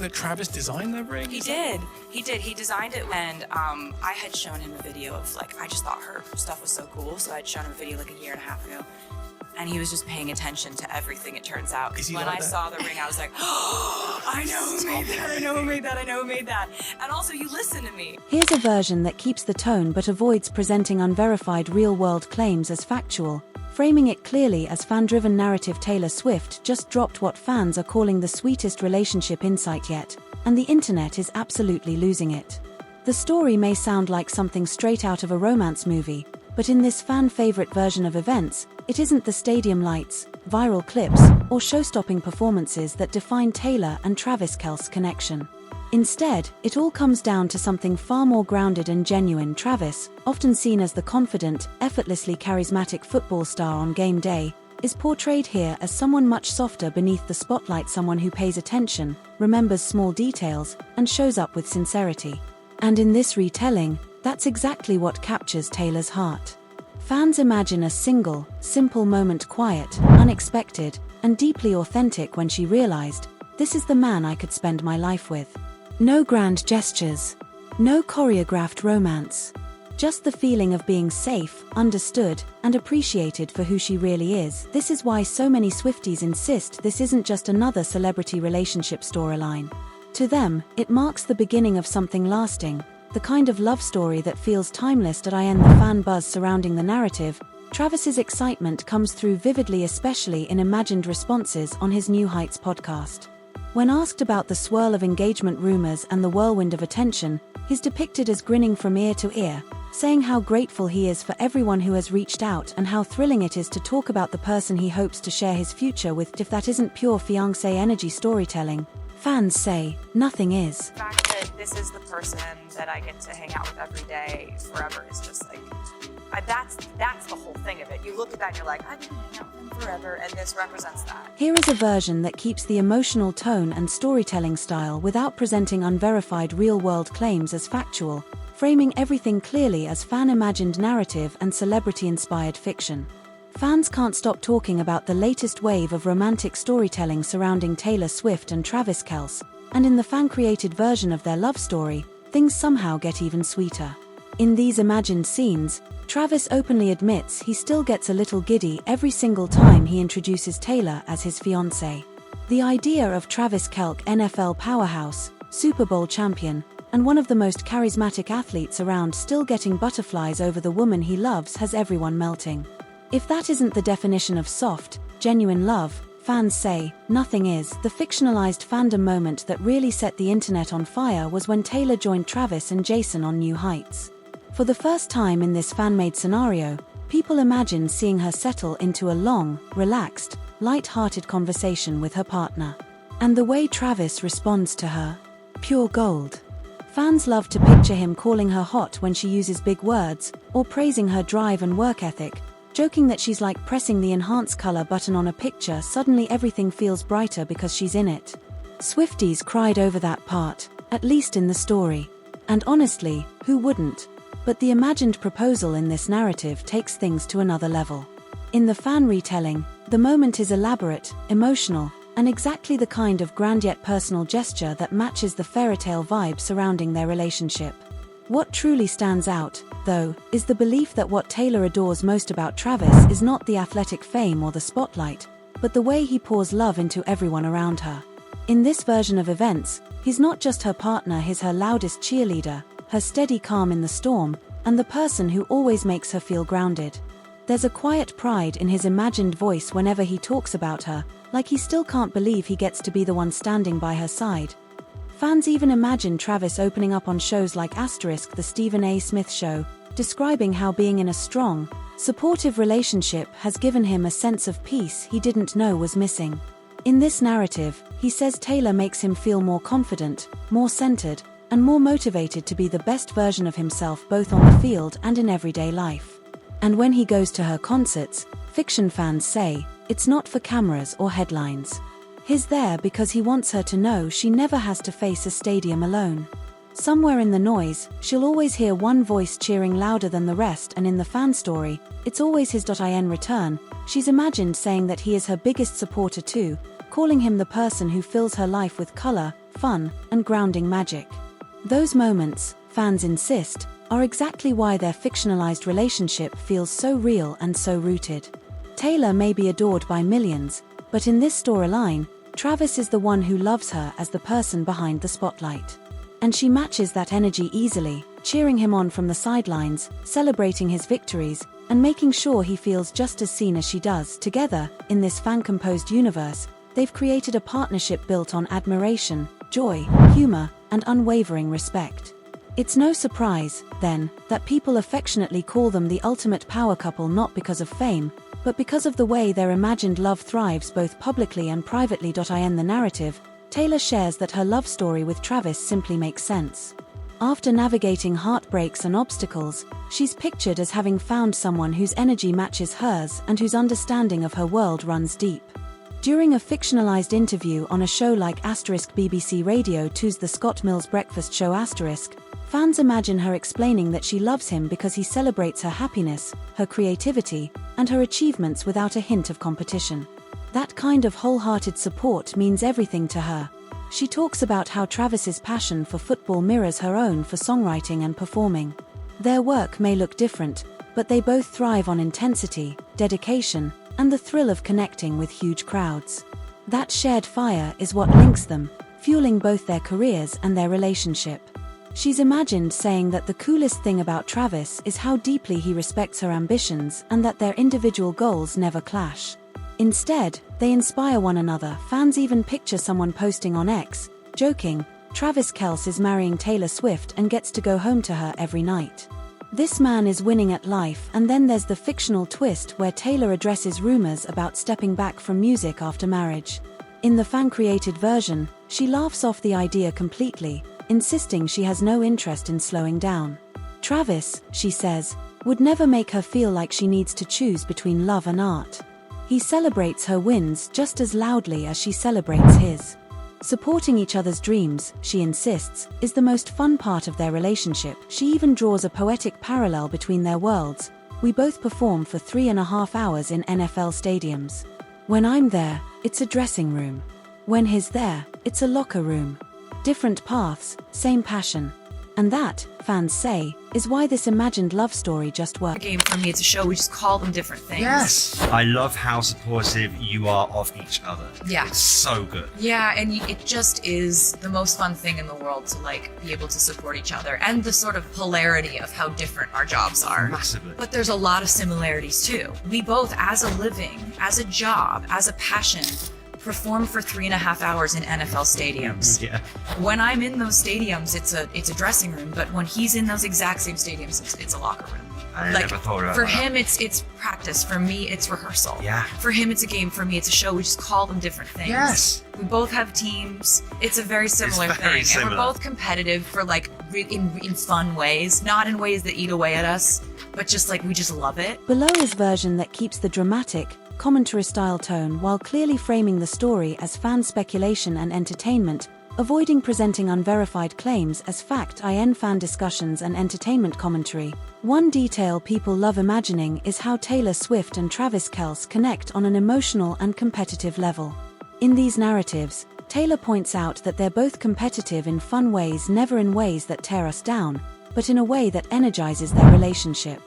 that Travis designed that ring? He did. He designed it, and I had shown him a video of, like, I just thought her stuff was so cool, so I'd shown him a video like a year and a half ago. And he was just paying attention to everything, it turns out. When I saw the ring, I was like, oh, I know who made that, I know who made that, I know who made that. And also, you listen to me. Here's a version that keeps the tone but avoids presenting unverified real-world claims as factual, framing it clearly as fan-driven narrative. Taylor Swift just dropped what fans are calling the sweetest relationship insight yet, and the internet is absolutely losing it. The story may sound like something straight out of a romance movie, but in this fan-favorite version of events, it isn't the stadium lights, viral clips, or show-stopping performances that define Taylor and Travis Kelce's connection. Instead, it all comes down to something far more grounded and genuine. Travis, often seen as the confident, effortlessly charismatic football star on game day, is portrayed here as someone much softer beneath the spotlight, someone who pays attention, remembers small details, and shows up with sincerity. And in this retelling, that's exactly what captures Taylor's heart. Fans imagine a single, simple moment, quiet, unexpected, and deeply authentic when she realized, this is the man I could spend my life with. No grand gestures. No choreographed romance. Just the feeling of being safe, understood, and appreciated for who she really is. This is why so many Swifties insist this isn't just another celebrity relationship storyline. To them, it marks the beginning of something lasting, the kind of love story that feels timeless. The fan buzz surrounding the narrative, Travis's excitement comes through vividly, especially in imagined responses on his New Heights podcast. When asked about the swirl of engagement rumors and the whirlwind of attention, he's depicted as grinning from ear to ear, saying how grateful he is for everyone who has reached out and how thrilling it is to talk about the person he hopes to share his future with. If that isn't pure fiancé energy storytelling, fans say, nothing is. The fact that this is the person that I get to hang out with every day forever is just like, that's the whole thing of it. You look at that and you're like, I can hang out with him forever, and this represents that. Here is a version that keeps the emotional tone and storytelling style without presenting unverified real-world claims as factual, framing everything clearly as fan-imagined narrative and celebrity-inspired fiction. Fans can't stop talking about the latest wave of romantic storytelling surrounding Taylor Swift and Travis Kelce, and in the fan-created version of their love story, things somehow get even sweeter. In these imagined scenes, Travis openly admits he still gets a little giddy every single time he introduces Taylor as his fiancée. The idea of Travis Kelce, NFL powerhouse, Super Bowl champion, and one of the most charismatic athletes around, still getting butterflies over the woman he loves has everyone melting. If that isn't the definition of soft, genuine love, fans say, nothing is. The fictionalized fandom moment that really set the internet on fire was when Taylor joined Travis and Jason on New Heights. For the first time in this fan-made scenario, people imagined seeing her settle into a long, relaxed, light-hearted conversation with her partner. And the way Travis responds to her, pure gold. Fans love to picture him calling her hot when she uses big words, or praising her drive and work ethic, joking that she's like pressing the enhance color button on a picture. Suddenly everything feels brighter because she's in it. Swifties cried over that part, at least in the story. And honestly, who wouldn't? But the imagined proposal in this narrative takes things to another level. In the fan retelling, the moment is elaborate, emotional, and exactly the kind of grand yet personal gesture that matches the fairytale vibe surrounding their relationship. What truly stands out, though, is the belief that what Taylor adores most about Travis is not the athletic fame or the spotlight, but the way he pours love into everyone around her. In this version of events, he's not just her partner, he's her loudest cheerleader, her steady calm in the storm, and the person who always makes her feel grounded. There's a quiet pride in his imagined voice whenever he talks about her, like he still can't believe he gets to be the one standing by her side. Fans even imagine Travis opening up on shows like The Stephen A. Smith Show, describing how being in a strong, supportive relationship has given him a sense of peace he didn't know was missing. In this narrative, he says Taylor makes him feel more confident, more centered, and more motivated to be the best version of himself both on the field and in everyday life. And when he goes to her concerts, fiction fans say, it's not for cameras or headlines. He's there because he wants her to know she never has to face a stadium alone. Somewhere in the noise, she'll always hear one voice cheering louder than the rest, and in the fan story, it's always his in return. She's imagined saying that he is her biggest supporter too, calling him the person who fills her life with color, fun, and grounding magic. Those moments, fans insist, are exactly why their fictionalized relationship feels so real and so rooted. Taylor may be adored by millions, but in this storyline, Travis is the one who loves her as the person behind the spotlight. And she matches that energy easily, cheering him on from the sidelines, celebrating his victories, and making sure he feels just as seen as she does. Together, in this fan-composed universe, they've created a partnership built on admiration, joy, humor, and unwavering respect. It's no surprise, then, that people affectionately call them the ultimate power couple, not because of fame, but because of the way their imagined love thrives both publicly and privately. In the narrative, Taylor shares that her love story with Travis simply makes sense. After navigating heartbreaks and obstacles, she's pictured as having found someone whose energy matches hers and whose understanding of her world runs deep. During a fictionalized interview on a show like BBC Radio 2's The Scott Mills Breakfast Show fans imagine her explaining that she loves him because he celebrates her happiness, her creativity, and her achievements without a hint of competition. That kind of wholehearted support means everything to her. She talks about how Travis's passion for football mirrors her own for songwriting and performing. Their work may look different, but they both thrive on intensity, dedication, and the thrill of connecting with huge crowds. That shared fire is what links them, fueling both their careers and their relationship. She's imagined saying that the coolest thing about Travis is how deeply he respects her ambitions and that their individual goals never clash. Instead, they inspire one another. Fans even picture someone posting on X, joking, "Travis Kelce is marrying Taylor Swift and gets to go home to her every night. This man is winning at life." And then there's the fictional twist where Taylor addresses rumors about stepping back from music after marriage. In the fan-created version, she laughs off the idea completely, insisting she has no interest in slowing down. Travis, she says, would never make her feel like she needs to choose between love and art. He celebrates her wins just as loudly as she celebrates his. Supporting each other's dreams, she insists, is the most fun part of their relationship. She even draws a poetic parallel between their worlds. "We both perform for 3.5 hours in NFL stadiums. When I'm there, it's a dressing room. When he's there, it's a locker room. Different paths, same passion." And that, fans say, is why this imagined love story just works. A game for me, it's a show, we just call them different things. Yes! I love how supportive you are of each other. Yeah. It's so good. Yeah, and it just is the most fun thing in the world to be able to support each other, and the sort of polarity of how different our jobs are. Massively. But there's a lot of similarities too. We both, as a living, as a job, as a passion, perform for 3.5 hours in NFL stadiums. Yeah. When I'm in those stadiums, it's a dressing room, but when he's in those exact same stadiums, it's a locker room. I never thought about for that. him, it's practice. For me, it's rehearsal. Yeah. For him, it's a game. For me, it's a show. We just call them different things. Yes. We both have teams. It's a very similar very thing. similar. And we're both competitive for in fun ways, not in ways that eat away at us, but just we just love it. Below is version that keeps the dramatic, commentary-style tone while clearly framing the story as fan speculation and entertainment, avoiding presenting unverified claims as fact. In fan discussions and entertainment commentary, one detail people love imagining is how Taylor Swift and Travis Kelce connect on an emotional and competitive level. In these narratives, Taylor points out that they're both competitive in fun ways, never in ways that tear us down, but in a way that energizes their relationship.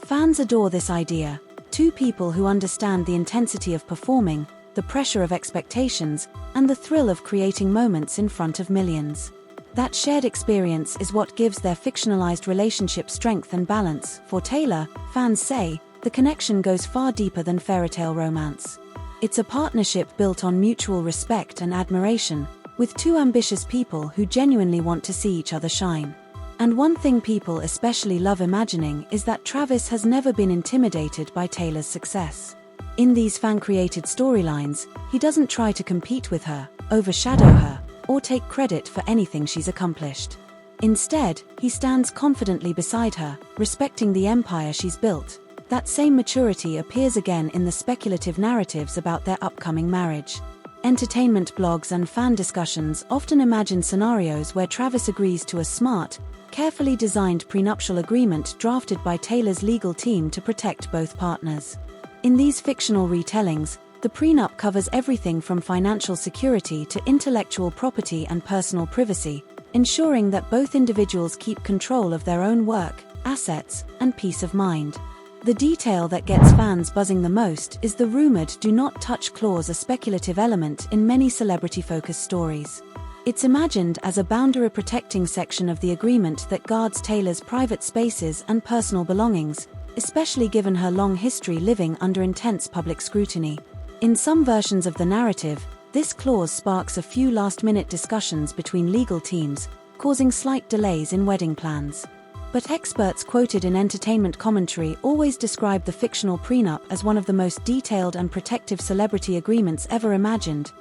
Fans adore this idea. Two people who understand the intensity of performing, the pressure of expectations, and the thrill of creating moments in front of millions. That shared experience is what gives their fictionalized relationship strength and balance. For Taylor, fans say, the connection goes far deeper than fairytale romance. It's a partnership built on mutual respect and admiration, with two ambitious people who genuinely want to see each other shine. And one thing people especially love imagining is that Travis has never been intimidated by Taylor's success. In these fan-created storylines, he doesn't try to compete with her, overshadow her, or take credit for anything she's accomplished. Instead, he stands confidently beside her, respecting the empire she's built. That same maturity appears again in the speculative narratives about their upcoming marriage. Entertainment blogs and fan discussions often imagine scenarios where Travis agrees to a smart, carefully designed prenuptial agreement drafted by Taylor's legal team to protect both partners. In these fictional retellings, the The prenup covers everything from financial security to intellectual property and personal privacy, ensuring that both individuals keep control of their own work, assets, and peace of mind. The detail that gets fans buzzing the most is the rumored "do not touch" clause, a speculative element in many celebrity-focused stories. It's imagined as a boundary protecting section of the agreement that guards Taylor's private spaces and personal belongings, especially given her long history living under intense public scrutiny. In some versions of the narrative, this clause sparks a few last-minute discussions between legal teams, causing slight delays in wedding plans. But experts quoted in entertainment commentary always describe the fictional prenup as one of the most detailed and protective celebrity agreements ever imagined.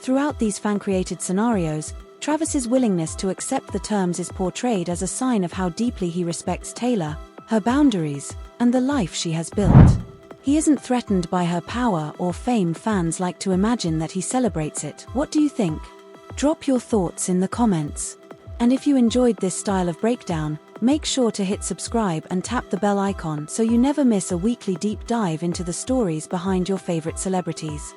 Throughout these fan-created scenarios, Travis's willingness to accept the terms is portrayed as a sign of how deeply he respects Taylor, her boundaries, and the life she has built. He isn't threatened by her power or fame. Fans like to imagine that he celebrates it. What do you think? Drop your thoughts in the comments. And if you enjoyed this style of breakdown, make sure to hit subscribe and tap the bell icon so you never miss a weekly deep dive into the stories behind your favorite celebrities.